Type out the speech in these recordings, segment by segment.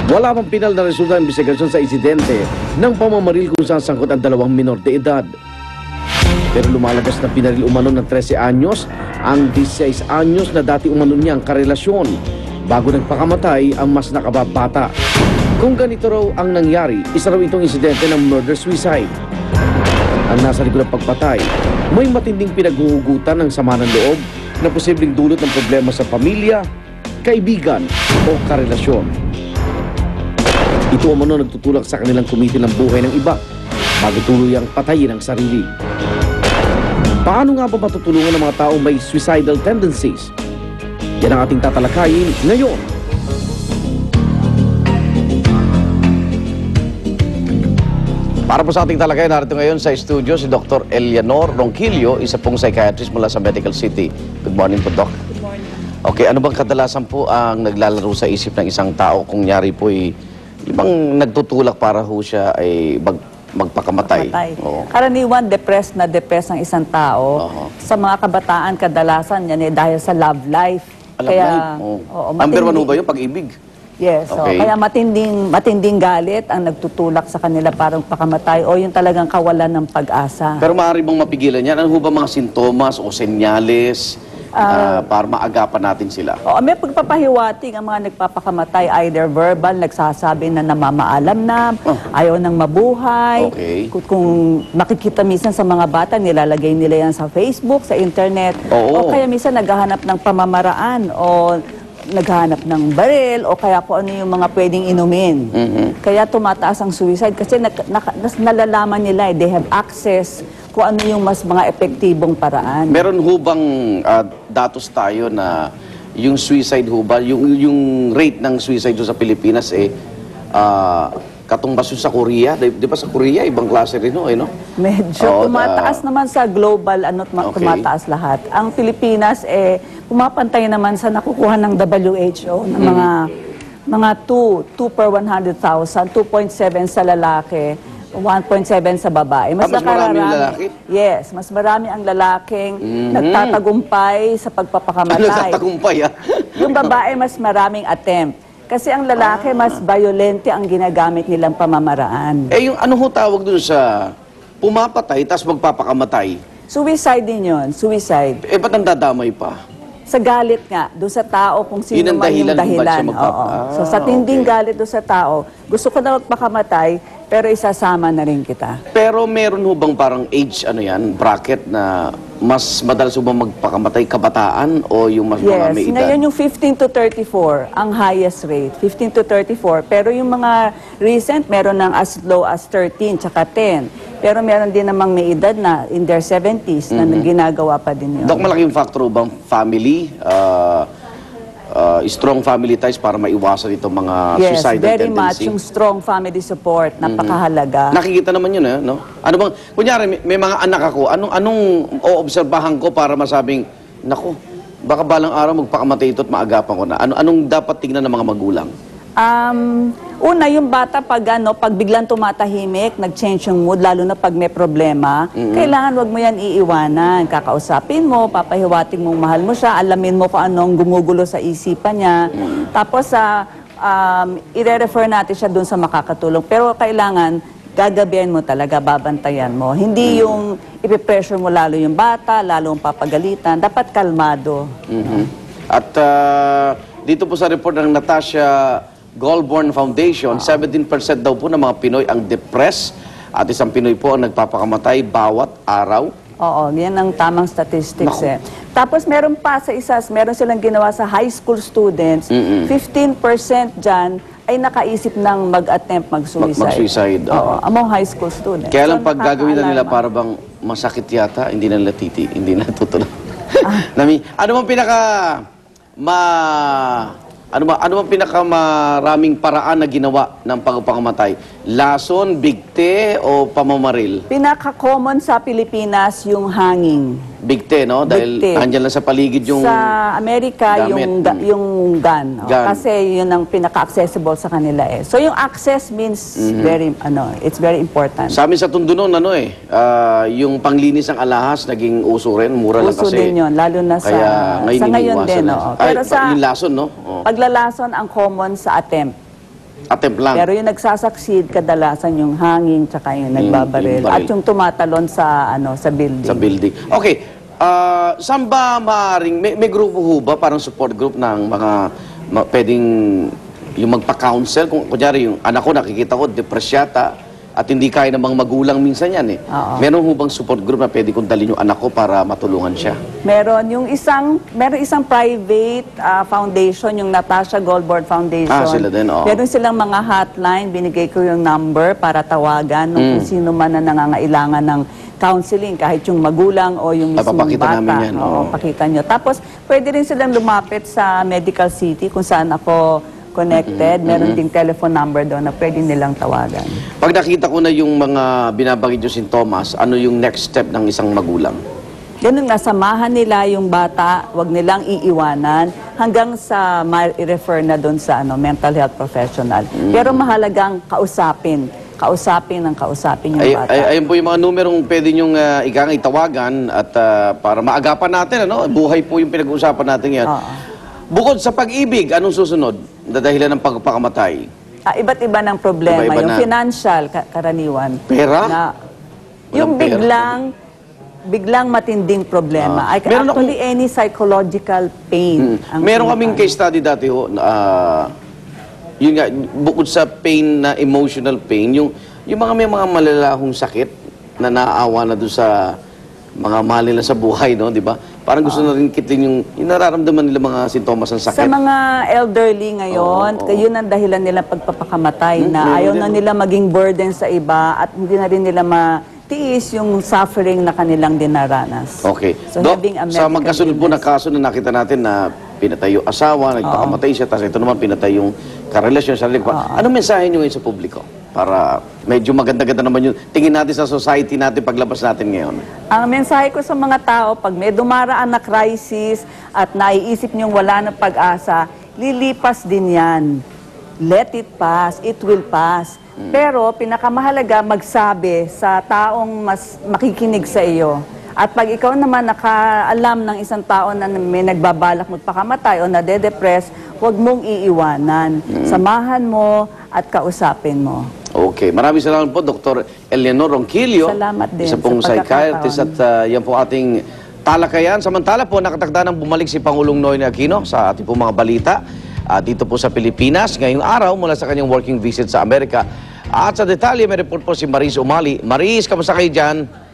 Wala pang pinal na resulta ng investigasyon sa insidente ng pamamaril kung saan sangkot ang dalawang minor de edad. Pero lumalabas na pinaril umano ng 13 anyos ang 16 anyos na dati umano niyang karelasyon bago nagpakamatay ang mas nakababata. Kung ganito raw ang nangyari, isa raw itong insidente ng murder-suicide. Ang nasa likod ng pagpatay, may matinding pinaghuhugutan ng sama ng loob na posibleng dulot ng problema sa pamilya, kaibigan o karelasyon. Ito umano nagtutulak sa kanilang kumiti ng buhay ng iba bago tuluyang patayin ang sarili. Paano nga ba matutulungan ng mga taong may suicidal tendencies? Yan ang ating tatalakayin ngayon. Para po sa ating talakayan, narito ngayon sa studio si Dr. Eleanor Ronquillo, isa pong psychiatrist mula sa Medical City. Good morning po, Doc. Good morning. Okay, ano bang kadalasan po ang naglalaro sa isip ng isang tao kung nyari po ibang nagtutulak para ho siya ay magpakamatay? Karaniwan, depressed ang isang tao. Sa mga kabataan, kadalasan yan dahil sa love life. Kaya, number one ba yung pag-ibig? Yes, okay. Kaya matinding galit ang nagtutulak sa kanila parang pakamatay o yung talagang kawalan ng pag-asa. Pero maaari bang mapigilan yan? Ano ba mga sintomas o senyales para maagapan natin sila? May pagpapahiwatig ang mga nagpapakamatay, either verbal, nagsasabi na namamaalam na, ayaw nang mabuhay. Okay. Kung makikita minsan sa mga bata, nilalagay nila yan sa Facebook, sa internet. O kaya minsan naghahanap ng pamamaraan o naghahanap ng baril o kaya kung ano yung mga pwedeng inumin. Kaya tumataas ang suicide kasi nalalaman nila, they have access kung ano yung mas mga epektibong paraan. Meron ho bang datos tayo na yung suicide ho ba, yung rate ng suicide sa Pilipinas katumbas sa Korea? Di ba sa Korea, ibang klase rin ho, no? Medyo tumataas naman sa global, tumataas lahat. Ang Pilipinas, pumapantay naman sa nakukuha ng WHO ng mga 2 per 100,000, 2.7 sa lalaki, 1.7 sa babae. Mas marami ang lalaki? Yes, mas marami ang lalaking nagtatagumpay sa pagpapakamatay. Nagtatagumpay, Yung babae, mas maraming attempt. Kasi ang lalaki, mas violente ang ginagamit nilang pamamaraan. Yung ano ho tawag dun sa pumapatay, tapos magpapakamatay? Suicide din yun, suicide. Ba't ang dadamay pa? Sa galit nga, doon sa tao kung sino man yung dahilan. So sa tinding galit doon sa tao, gusto ko na magpakamatay, pero isasama na rin kita. Pero meron ho bang parang age, bracket na mas madalas ho bang magpakamatay kabataan o yung mas mga may edad? Ngayon yung 15 to 34 ang highest rate, 15 to 34. Pero yung mga recent, meron ng as low as 13 tsaka 10. Pero meron din namang may edad na in their 70s na ginagawa pa din yun. Dok, malaking factor bang family, strong family ties para maiwasan itong mga suicidal tendency? Yes, very much. Yung strong family support, napakahalaga. Nakikita naman yun, no? Ano bang, kunyari, may mga anak ako, anong oobserbahan ko para masabing, naku, baka balang araw magpakamatay ito at maagapan ko na. Anong dapat tingnan ng mga magulang? Una, yung bata pag biglang tumatahimik, nag-change yung mood, lalo na pag may problema, kailangan wag mo yan iiwanan. Kakausapin mo, papahiwating mong mahal mo siya, alamin mo kung anong gumugulo sa isipan niya. Tapos, i-refer natin siya dun sa makakatulong. Pero kailangan, gagabihan mo talaga, babantayan mo. Hindi yung ipipressure mo lalo yung bata, lalo yung papagalitan. Dapat kalmado. At dito po sa report ng Natasha Goldborn Foundation, 17% daw po ng mga Pinoy ang depressed at isang Pinoy po ang nagpapakamatay bawat araw. Oo, yan ang tamang statistics Tapos meron pa meron silang ginawa sa high school students, 15% dyan ay nakaisip ng mag-attempt mag-suicide. Mag-suicide. Oo, among high school students. Kaya lang pag gagawin na nila para bang masakit yata, hindi na nila hindi na tutunan. Ano bang pinakamaraming paraan na ginawa ng pagpapakamatay? Lason, bigte o pamamaril? Pinaka-common sa Pilipinas yung hanging. Bigte, no? Dahil andyan lang sa paligid yung sa Amerika, gamit. yung gun. Kasi yun ang pinaka-accessible sa kanila So yung access means it's very important. Sa amin sa Tondo noon, yung panglinis ng alahas, naging uso rin. Mura lang kasi. Uso din yun, lalo na sa ngayon din. Pero sa yung lason, no? paglalason ang common sa attempt. Attempt lang. Pero yung nagsasucceed, kadalasan yung hangin, tsaka yung nagbabaril. yung baril. At yung tumatalon sa, sa building. Sa building. Okay. Saan ba maaaring, may grupo ho ba, parang support group ng mga pwedeng yung magpa-counsel? Kung kunyari yung anak ko, nakikita ko, depressed yata, at hindi kaya namang magulang minsan yan eh. Oo. Meron ho bang support group na pwede kong dalhin yung anak ko para matulungan siya? Meron isang private foundation, yung Natasha Goldboard Foundation. Sila din, oo. Meron silang mga hotline, binigay ko yung number para tawagan kung sino man na nangangailangan ng counseling, kahit yung magulang o yung mismong papakita bata. namin yan, oo. Pakita nyo. Tapos, pwede rin silang lumapit sa Medical City kung saan ako connected. Meron ding telephone number doon na pwede nilang tawagan. Pag nakita ko na yung mga binabanggit yung sintomas, ano yung next step ng isang magulang? Ganun nga, samahan nila yung bata, wag nilang iiwanan hanggang sa ma-refer na doon sa mental health professional. Pero mahalagang kausapin yung bata. Ayun po yung mga numerong pwede nyong itawagan at para maagapan natin, buhay po yung pinag-uusapan natin yan. Bukod sa pag-ibig, anong susunod na dahilan ng pagpakamatay? Iba't iba ng problema. Iba-iba yung na. financial, karaniwan. Pera? Yung pera. biglang matinding problema. Actually, any psychological pain. Meron kaming case study dati ho, yun nga, bukod sa pain na emotional pain, yung mga may mga malalahong sakit na naaawa na doon sa mga mahal nila sa buhay, no, di ba? Parang gusto na rin kitin yung nararamdaman nila mga sintomas ng sakit. Sa mga elderly ngayon, yun ang dahilan nila pagpapakamatay na ayaw na nila maging burden sa iba at hindi na rin nila matiis yung suffering na kanilang dinaranas. Okay. So, Doc, having a sa medical magkasunod po na illness. kaso na nakita natin na pinatay yung asawa, nagpakamatay siya, tapos ito naman pinatay yung karelasyon sa sarili. Anong mensahe nyo ngayon sa publiko? Para medyo maganda-ganda naman yung tingin natin sa society natin paglabas natin ngayon. Ang mensahe ko sa mga tao, pag may dumaraan na crisis at naiisip niyong wala ng pag-asa, lilipas din yan. Let it pass. It will pass. Pero pinakamahalaga magsabi sa taong mas makikinig sa iyo. At pag ikaw naman nakaalam ng isang tao na may nagbabalak magpakamatay o nade-depress, huwag mong iiwanan. Samahan mo at kausapin mo. Okay. Maraming salamat po, Dr. Eleanor Ronquillo. Salamat din Isa pong sa psychiatrist at yan po ating talakayan. Samantala po, nakatakda ng bumalik si Pangulong Noynoy Aquino sa ating po mga balita dito po sa Pilipinas. Ngayong araw mula sa kanyang working visit sa Amerika. At sa detalye, may report po si Maris Umali. Maris, kamusta kayo dyan?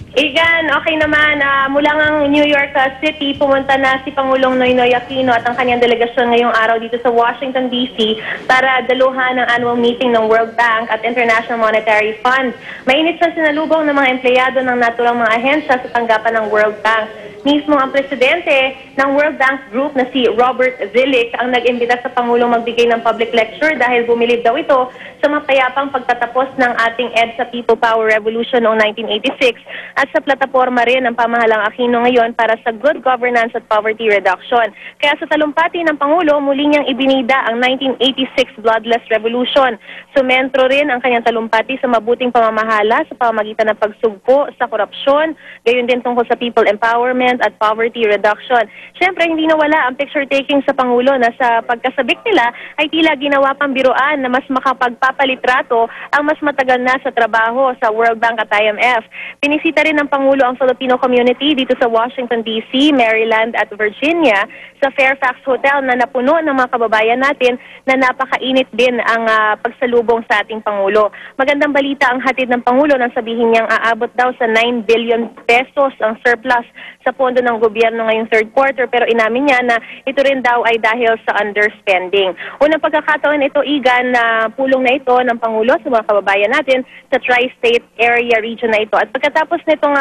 Igan, okay naman. Mula ng New York City, pumunta na si Pangulong Noynoy Aquino at ang kanyang delegasyon ngayong araw dito sa Washington, D.C. para daluhan ng annual meeting ng World Bank at International Monetary Fund. Mainit sa sinalubong ng mga empleyado ng naturang mga ahensya sa tanggapan ng World Bank. Mismo ang presidente ng World Bank Group na si Robert Zilic ang nag-imbita sa Pangulong magbigay ng public lecture dahil bumilib daw ito sa mapayapang pagtatapos ng ating EDSA People Power Revolution noong 1986 at sa plataporma rin ng pamahalang Aquino ngayon para sa good governance at poverty reduction. Kaya sa talumpati ng Pangulo, muli niyang ibinida ang 1986 Bloodless Revolution. Sumentro rin ang kanyang talumpati sa mabuting pamamahala sa pamamagitan ng pagsugpo sa korupsyon, gayon din tungkol sa people empowerment at poverty reduction. Siyempre, hindi nawala ang picture-taking sa Pangulo na sa pagkasabik nila ay tila ginawa pang biruan na mas makapagpapalitrato ang mas matagal na sa trabaho sa World Bank at IMF. Pinisita rin ng Pangulo ang Filipino community dito sa Washington, D.C., Maryland at Virginia sa Fairfax Hotel na napuno ng mga kababayan natin na napakainit din ang pagsalubong sa ating Pangulo. Magandang balita ang hatid ng Pangulo nang sabihin niyang aabot daw sa 9 billion pesos ang surplus sa pondo ng gobyerno ngayong third quarter, pero inamin niya na ito rin daw ay dahil sa underspending. Unang pagkakataon ito, Igan, na pulong na ito ng Pangulo sa mga kababayan natin sa tri-state area region na ito. At pagkatapos nitong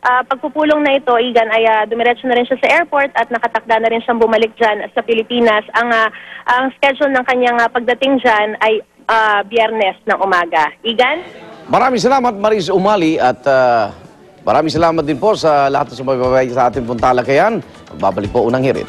pagpupulong na ito, Igan, ay dumiretso na rin siya sa airport at nakatakda na rin siyang bumalik dyan sa Pilipinas. Ang schedule ng kanyang pagdating dyan ay Biyernes ng umaga. Igan? Maraming salamat, Maris Umali, at maraming salamat din po sa lahat ng sumaybabay sa ating pong talakayan. Magbabalik po unang hirit.